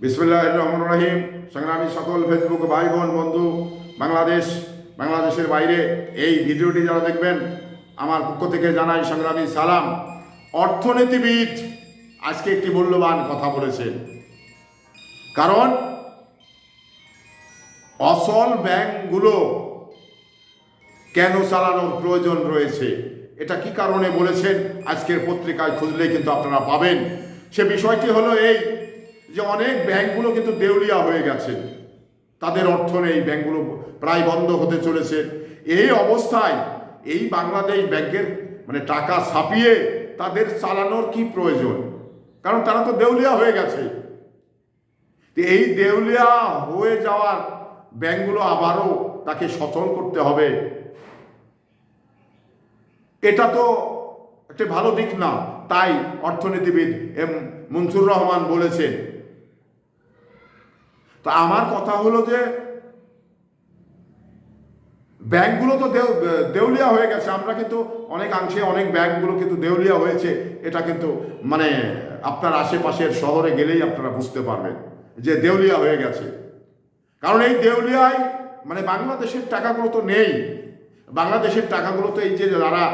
বিসমিল্লাহির রহমানির রহিম। সংগ্রামী সকল ফেসবুক ভাই বোন বন্ধু, বাংলাদেশের বাইরে এই ভিডিওটি যারা দেখবেন, আমার পক্ষ থেকে জানাই সংগ্রামী সালাম। অর্থনীতিবিদ আজকে একটি মূল্যবান কথা বলেছেন, কারণ অসল ব্যাংকগুলো কেন চালানোর প্রয়োজন রয়েছে, এটা কি কারণে বলেছেন আজকের পত্রিকায় খুঁজলে কিন্তু আপনারা পাবেন। সে বিষয়টি হলো এই যে অনেক ব্যাংকগুলো কিন্তু দেউলিয়া হয়ে গেছে, তাদের অর্থ নেই, ব্যাংকগুলো প্রায় বন্ধ হতে চলেছে। এই অবস্থায় এই বাংলাদেশ ব্যাংকের টাকা ছাপিয়ে তাদের চালানোর কি প্রয়োজন, কারণ তারা তো দেউলিয়া হয়ে গেছে। এই দেউলিয়া হয়ে যাওয়ার ব্যাংকগুলো আবারও তাকে সচল করতে হবে, এটা তো একটা ভালো দিক না। তাই অর্থনীতিবিদ মনসুর রহমান বলেছেন। তো আমার কথা হলো যে ব্যাংকগুলো তো দেউলিয়া হয়ে গেছে, আমরা কিন্তু অনেকাংশে অনেক ব্যাংকগুলো কিন্তু দেউলিয়া হয়েছে, এটা কিন্তু আপনার আশেপাশের শহরে গেলেই আপনারা বুঝতে পারবেন যে দেউলিয়া হয়ে গেছে। কারণ এই দেউলিয়ায় বাংলাদেশের টাকাগুলো তো নেই, বাংলাদেশের টাকাগুলো তো এই যে যারা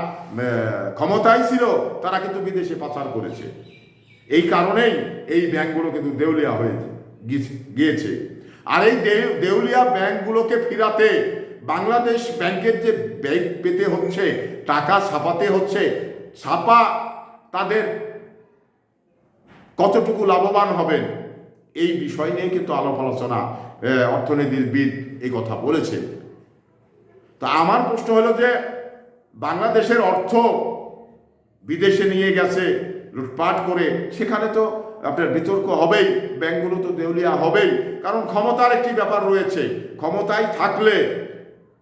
ক্ষমতায় ছিল তারা কিন্তু বিদেশে পাচার করেছে। এই কারণেই এই ব্যাংকগুলো কিন্তু দেউলিয়া হয়ে গিয়েছে। আর এই দেউলিয়া ব্যাংকগুলোকে ফিরাতে বাংলাদেশ ব্যাংকের যে ব্যাংক পেতে হচ্ছে, টাকা ছাপাতে হচ্ছে, ছাপা তাদের কতটুকু লাভবান হবেন, এই বিষয় নিয়ে কিন্তু আলাপ আলোচনা অর্থনীতিবিদ এই কথা বলেছে। তো আমার প্রশ্ন হলো যে বাংলাদেশের অর্থ বিদেশে নিয়ে গেছে লুটপাট করে, সেখানে তো আপনার বিতর্ক হবেই, ব্যাংকগুলো তো দেউলিয়া হবেই। কারণ ক্ষমতার একটি ব্যাপার রয়েছে, ক্ষমতায় থাকলে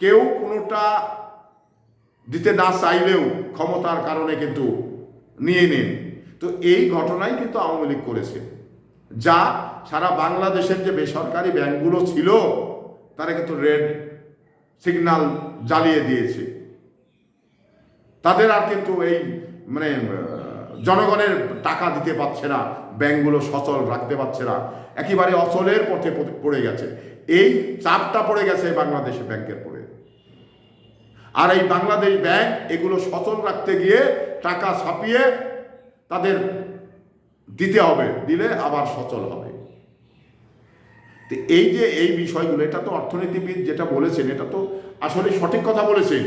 কেউ কোনোটা দিতে না চাইলেও ক্ষমতার কারণে কিন্তু নিয়ে নেন। তো এই ঘটনাই কিন্তু আওয়ামী লীগ করেছে, যা সারা বাংলাদেশের যে বেসরকারি ব্যাংকগুলো ছিল তারা কিন্তু রেড সিগন্যাল জ্বালিয়ে দিয়েছে। তাদের আর কিন্তু এই জনগণের টাকা দিতে পারছে না, ব্যাংকগুলো সচল রাখতে পারছে না, একেবারে অচলের পথে পড়ে গেছে। এই চাপটা পড়ে গেছে বাংলাদেশ ব্যাংকের পড়ে। আর এই বাংলাদেশ ব্যাংক এগুলো সচল রাখতে গিয়ে টাকা ছাপিয়ে তাদের দিতে হবে, দিলে আবার সচল হবে। তো এই যে এই বিষয়গুলো, এটা তো অর্থনীতিবিদ যেটা বলেছেন এটা তো আসলে সঠিক কথা বলেছেন,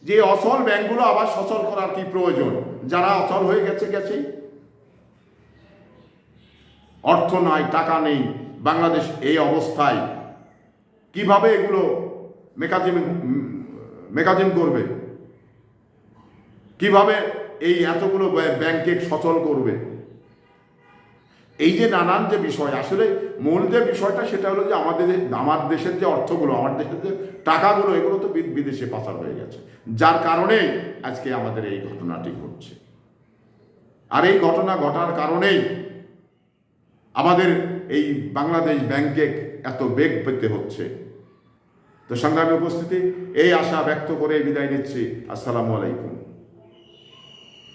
যে অচল ব্যাংকগুলো আবার সচল করার কি প্রয়োজন, যারা অচল হয়ে গেছে অর্থ নাই, টাকা নেই, বাংলাদেশ এই অবস্থায় কিভাবে এগুলো মেকাজিন করবে, কিভাবে এই এতগুলো ব্যাংকে সচল করবে। এই যে নানান যে বিষয়, আসলে মূল যে বিষয়টা সেটা হলো যে আমার দেশের যে অর্থগুলো, আমার দেশের যে টাকাগুলো, এগুলো তো বিদেশে পাচার হয়ে গেছে, যার কারণে আজকে আমাদের এই ঘটনাটি ঘটছে। আর এই ঘটনা ঘটার কারণেই আমাদের এই বাংলাদেশ ব্যাংকে এত বেগ পেতে হচ্ছে। তো সংগ্রামী উপস্থিতি, এই আশা ব্যক্ত করে বিদায় নিচ্ছি। আসসালামু আলাইকুম।